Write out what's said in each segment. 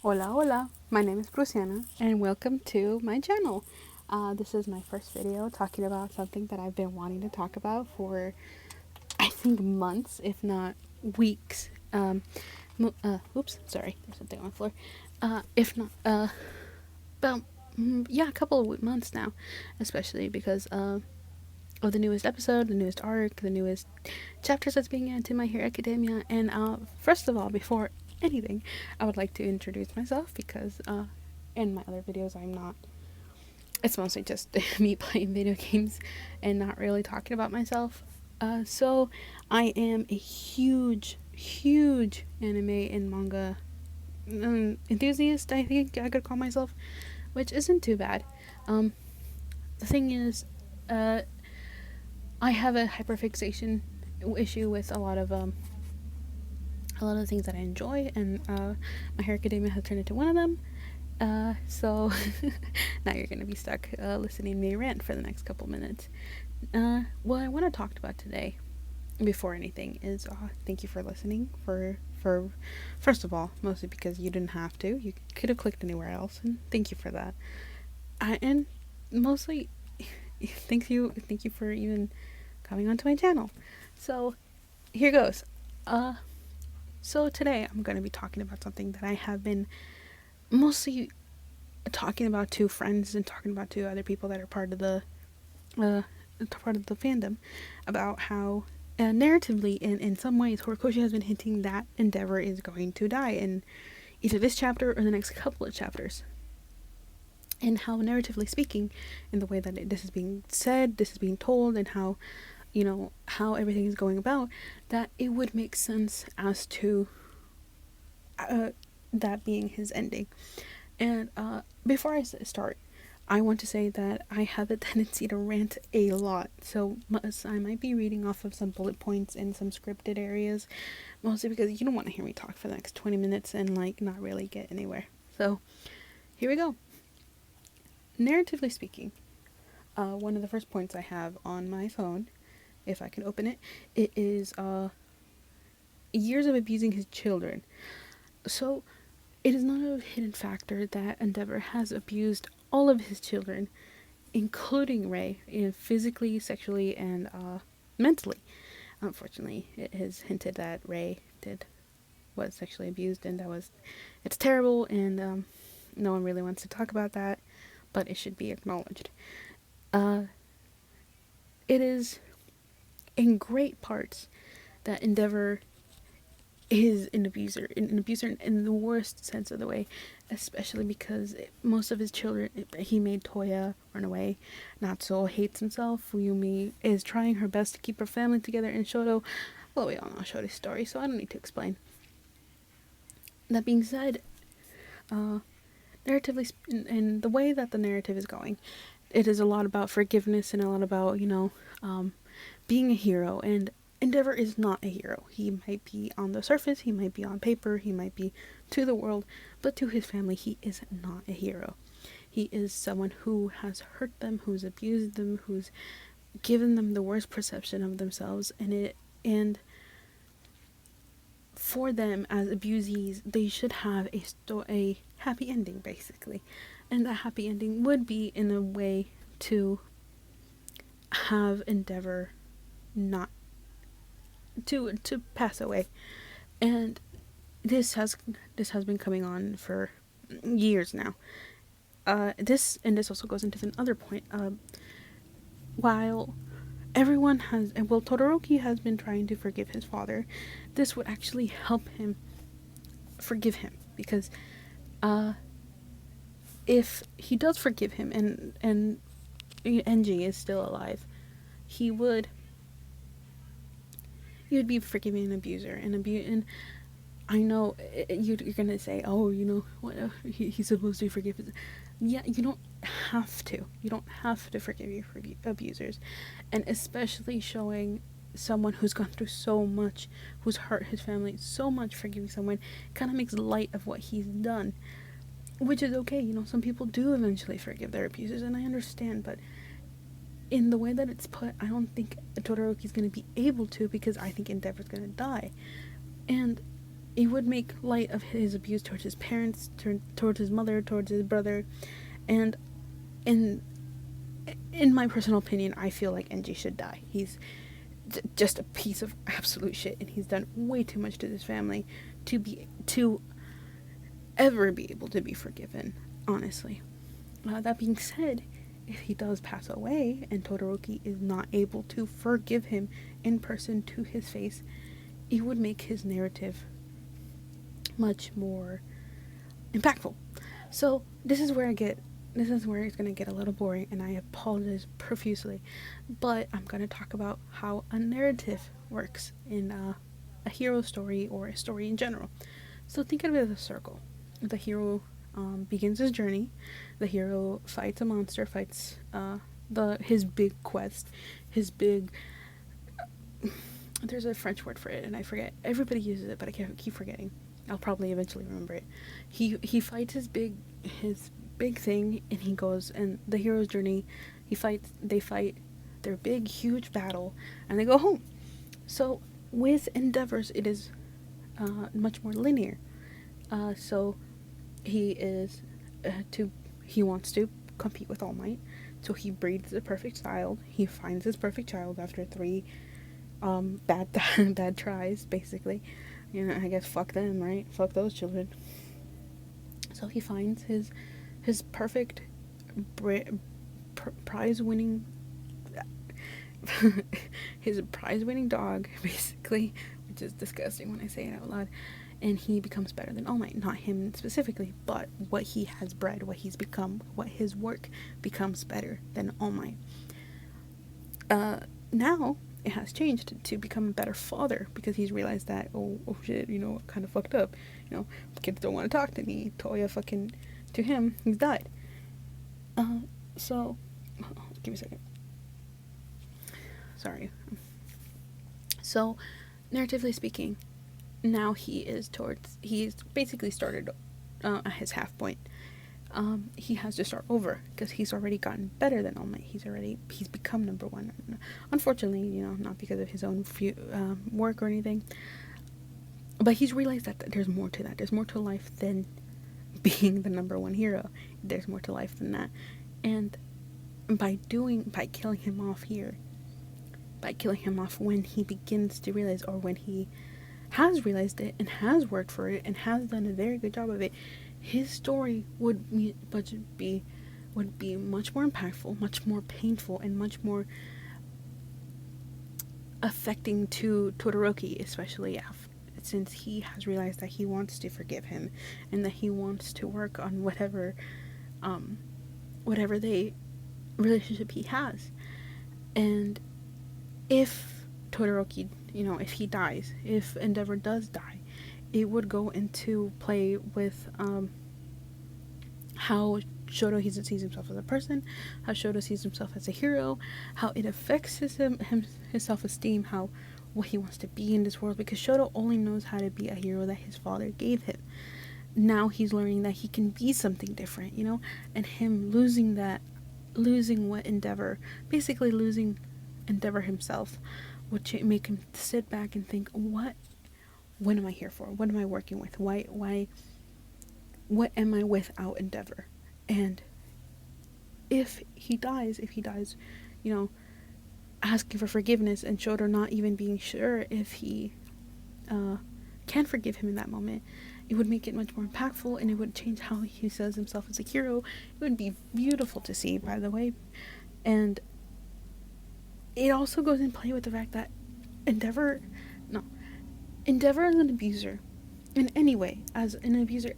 Hola, hola. My name is Prusiana, and welcome to my channel. This is my first video talking about something that I've been wanting to talk about for, I think, months, if not weeks. Oops, sorry, there's something on the floor. If not, about, yeah, a couple of months now, especially because of the newest episode, the newest arc, the newest chapters that's being added to My Hero Academia. And first of all, before anything, I would like to introduce myself because in my other videos, I'm not. It's mostly just me playing video games and not really talking about myself. So I am a huge, huge anime and manga enthusiast, I think I could call myself, which isn't too bad. The thing is, uh, I have a hyperfixation issue with a lot of the things that I enjoy, and My Hero Academia has turned into one of them. So now you're gonna be stuck listening to me rant for the next couple minutes. What I want to talk about today, before anything, is thank you for listening. For first of all, mostly because you didn't have to. You could have clicked anywhere else, and thank you for that. And mostly, thank you for even coming onto my channel. So here goes. Uh, so today I'm going to be talking about something that I have been mostly talking about to friends and talking about to other people that are uh, part of the fandom, about how narratively, in some ways, Horikoshi has been hinting that Endeavor is going to die in either this chapter or the next couple of chapters. And how, narratively speaking, in the way that this is being said, this is being told, and how, how everything is going about, that it would make sense as to that being his ending. And before I start, I want to say that I have a tendency to rant a lot, so I might be reading off of some bullet points in some scripted areas, mostly because you don't want to hear me talk for the next 20 minutes and not really get anywhere. So here we go. Narratively speaking, one of the first points I have on my phone, if I can open it, it is years of abusing his children. So it is not a hidden factor that Endeavor has abused all of his children, including Ray, physically, sexually, and mentally. Unfortunately, it has hinted that Ray was sexually abused, and it's terrible, and no one really wants to talk about that, but it should be acknowledged. Uh, it is in great parts that Endeavor is an abuser in the worst sense of the way, especially because most of his children, he made Toya run away. Natsuo hates himself. Fuyumi is trying her best to keep her family together, and Shoto, well, we all know Shoto's story, so I don't need to explain. That being said, narratively, in the way that the narrative is going, it is a lot about forgiveness and a lot about, being a hero, and Endeavor is not a hero. He might be on the surface, he might be on paper, he might be to the world, but to his family, he is not a hero. He is someone who has hurt them, who's abused them, who's given them the worst perception of themselves, and for them as abusees, they should have a happy ending, basically. And that happy ending would be in a way to have Endeavor not to pass away. And this has been coming on for years now. This also goes into another point. While everyone has, and well, Todoroki has been trying to forgive his father, this would actually help him forgive him, because if he does forgive him, and Enji is still alive, he would be forgiving an abuser, and I know you're gonna say, oh, what, he's supposed to forgive his. Yeah, you don't have to. You don't have to forgive your abusers, and especially showing someone who's gone through so much, who's hurt his family so much, forgiving someone kind of makes light of what he's done, which is okay. Some people do eventually forgive their abusers, and I understand, but in the way that it's put, I don't think Todoroki's going to be able to, because I think Endeavor's going to die. And He would make light of his abuse towards his parents, towards his mother, towards his brother, and in in my personal opinion, I feel like Enji should die. He's just a piece of absolute shit, and he's done way too much to this family to ever be able to be forgiven. Honestly, that being said, if he does pass away and Todoroki is not able to forgive him in person to his face, it would make his narrative much more impactful. So this is where it's going to get a little boring, and I apologize profusely, but I'm going to talk about how a narrative works in a hero story or a story in general. So think of it as a circle. The hero begins his journey. The hero fights a monster, fights his big quest, his big. There's a French word for it, and I forget. Everybody uses it, but I keep forgetting. I'll probably eventually remember it. He fights his big thing, and he goes, and the hero's journey. They fight their big huge battle, and they go home. So with endeavors, it is much more linear. So he is he wants to compete with All Might, so he breeds the perfect child. He finds his perfect child after 3 bad tries, basically. You know, I guess fuck them, right? Fuck those children. So he finds his perfect prize winning his prize winning dog, basically, which is disgusting when I say it out loud. And he becomes better than All Might. Not him specifically, but what he has bred, what he's become, what his work becomes better than All Might. Now it has changed to become a better father, because he's realized that, oh shit, kind of fucked up. Kids don't want to talk to me. Toya fucking, to him, he's died. So, give me a second. Sorry. So, narratively speaking, now he's basically started at his half point. He has to start over, because he's already gotten better than All Might. He's become number 1. Unfortunately, not because of his own work or anything, but he's realized that there's more to that. There's more to life than being the number 1 hero. There's more to life than that. And by killing him off here, by killing him off when he begins to realize, or when he has realized it and has worked for it and has done a very good job of it, his story would be much more impactful, much more painful, and much more affecting to Todoroki, especially since he has realized that he wants to forgive him and that he wants to work on whatever the relationship he has. And if Todoroki, if he dies, if Endeavor does die, it would go into play with how Shoto sees himself as a person, how Shoto sees himself as a hero, how it affects his self-esteem, what he wants to be in this world, because Shoto only knows how to be a hero that his father gave him. Now he's learning that he can be something different, and him losing what Endeavor, basically losing Endeavor himself, would make him sit back and think, what am I here for? What am I working with? Why what am I without Endeavor? And if he dies, asking for forgiveness, and Shoto not even being sure if he can forgive him in that moment, it would make it much more impactful, and it would change how he sees himself as a hero. It would be beautiful to see, by the way. And it also goes in play with the fact that Endeavor is an abuser. In any way, as an abuser,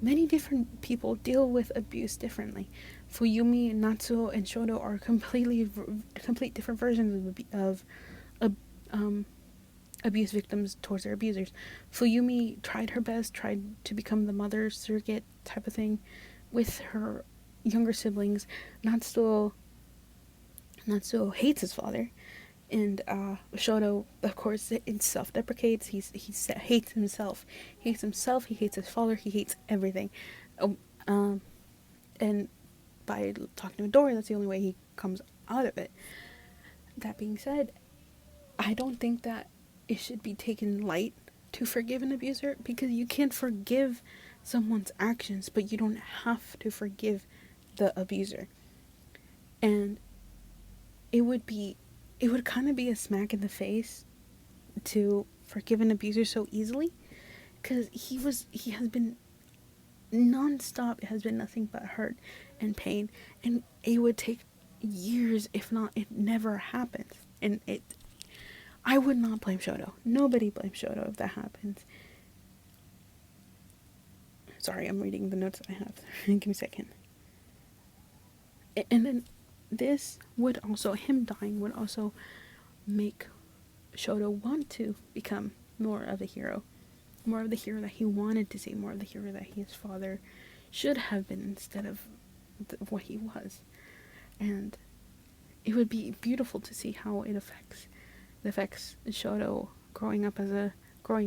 many different people deal with abuse differently. Fuyumi, Natsuo, and Shoto are complete different versions of abuse victims towards their abusers. Fuyumi tried her best, tried to become the mother surrogate type of thing with her younger siblings. Natsuo hates his father, and Shoto, of course, self-deprecates. He hates himself. He hates himself. He hates his father. He hates everything. And by talking to Midori, that's the only way he comes out of it. That being said, I don't think that it should be taken light to forgive an abuser, because you can forgive someone's actions, but you don't have to forgive the abuser. And it would kind of be a smack in the face to forgive an abuser so easily, because he has been non-stop, it has been nothing but hurt and pain, and it would take years, if not it never happens. And I would not blame Shoto. Nobody blames Shoto if that happens. Sorry, I'm reading the notes I have. Give me a second. And then this would also, him dying would also make Shoto want to become more of a hero. More of the hero that he wanted to see. More of the hero that his father should have been instead of what he was. And it would be beautiful to see how it affects Shoto growing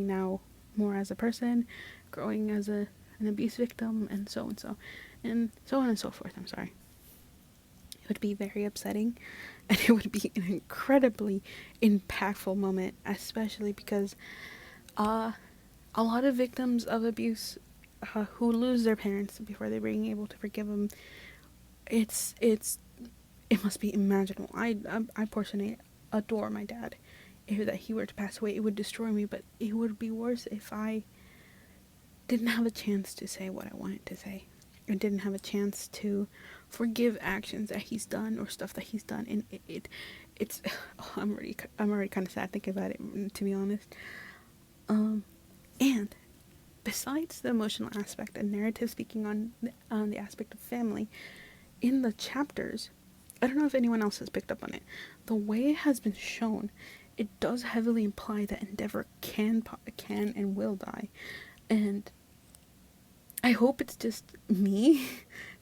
now more as a person, growing as an abuse victim, and so on and so forth. I'm sorry. It would be very upsetting, and it would be an incredibly impactful moment, especially because a lot of victims of abuse who lose their parents before they're being able to forgive them, it must be imaginable. I personally adore my dad. If that he were to pass away, it would destroy me, but it would be worse if I didn't have a chance to say what I wanted to say. I didn't have a chance to forgive actions that he's done or stuff that he's done, and it's I'm already kind of sad thinking about it, to be honest. And besides the emotional aspect and narrative speaking on the aspect of family in the chapters, I don't know if anyone else has picked up on it. The way it has been shown, it does heavily imply that Endeavor can and will die, and I hope it's just me.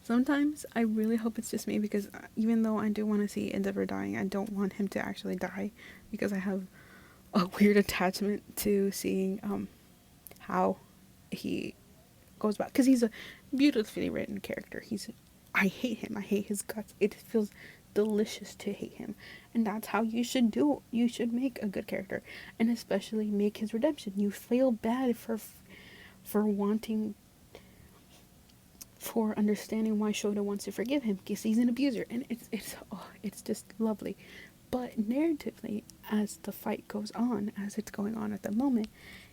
Sometimes I really hope it's just me, because even though I do want to see Endeavor dying, I don't want him to actually die, because I have a weird attachment to seeing how he goes about, because he's a beautifully written character. I hate him. I hate his guts. It feels delicious to hate him, and that's how you should do. You should make a good character, and especially make his redemption. You feel bad for understanding why Shoto wants to forgive him, because he's an abuser, and it's just lovely. But narratively, as the fight goes on, as it's going on at the moment,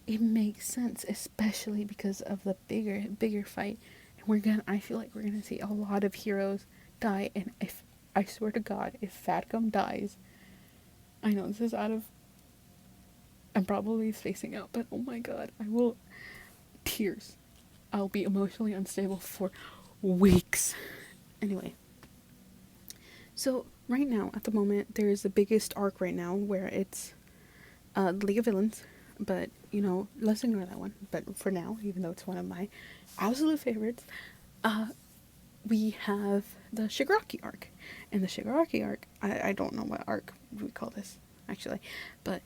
it makes sense, especially because of the bigger fight. And I feel like we're gonna see a lot of heroes die, and if I swear to God, if Fatgum dies, I know this is I'm probably spacing out, but oh my God, tears. I'll be emotionally unstable for weeks. Anyway, so right now, at the moment, there is the biggest arc right now where it's the League of Villains, but let's ignore that one. But for now, even though it's one of my absolute favorites, we have the Shigaraki arc. And the Shigaraki arc, I don't know what arc we call this, actually, but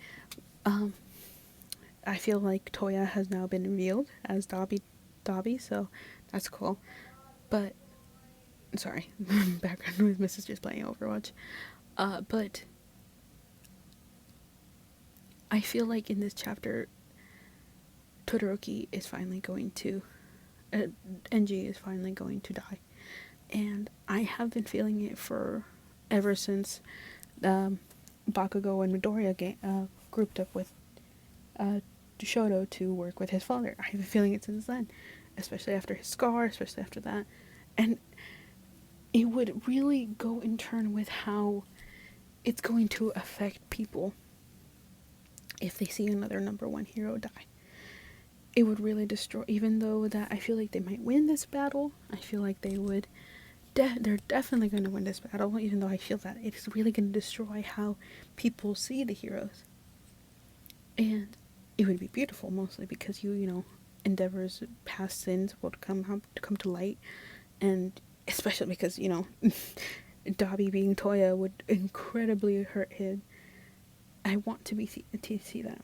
I feel like Toya has now been revealed as Dabi, so that's cool. But sorry, background noise. Mrs. just playing Overwatch. But I feel like in this chapter, Todoroki is finally going to, Enji is finally going to die, and I have been feeling it for ever since Bakugo and Midoriya grouped up with Shoto to work with his father. I have been feeling it since then, especially after his scar, especially after that, and it would really go in turn with how it's going to affect people if they see another number one hero die. It would really destroy, even though that I feel like they might win this battle, I feel like they would, they're definitely going to win this battle, even though I feel that it's really going to destroy how people see the heroes. And it would be beautiful, mostly because Endeavor's past sins would come to light, and especially because Dabi being Toya would incredibly hurt him. I want to see that,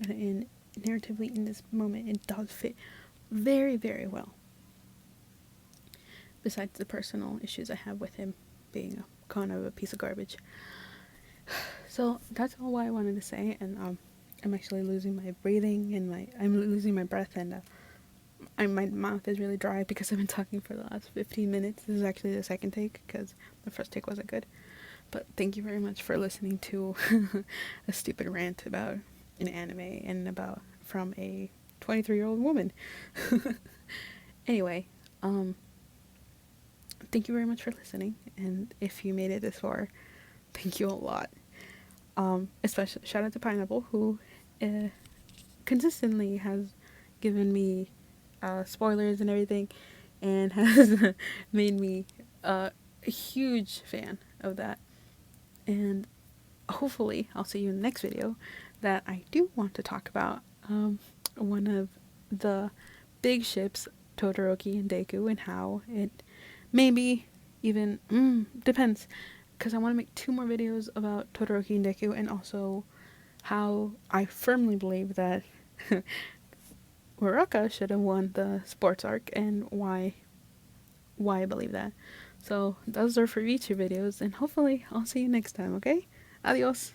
and narratively in this moment it does fit very, very well. Besides the personal issues I have with him being kind of a piece of garbage. So that's all I wanted to say, and I'm actually losing my breathing and I'm losing my breath, and my mouth is really dry because I've been talking for the last 15 minutes. This is actually the second take because the first take wasn't good. But thank you very much for listening to a stupid rant about an anime and about from a 23-year-old woman. Anyway, thank you very much for listening, and if you made it this far, thank you a lot. Especially shout out to Pineapple, who consistently has given me spoilers and everything, and has made me a huge fan of that. And hopefully, I'll see you in the next video that I do want to talk about one of the big ships, Todoroki and Deku, and how it maybe even depends, because I want to make 2 more videos about Todoroki and Deku, and also how I firmly believe that Uraka should have won the sports arc, and why I believe that. So those are for future videos, and hopefully I'll see you next time, okay? Adios.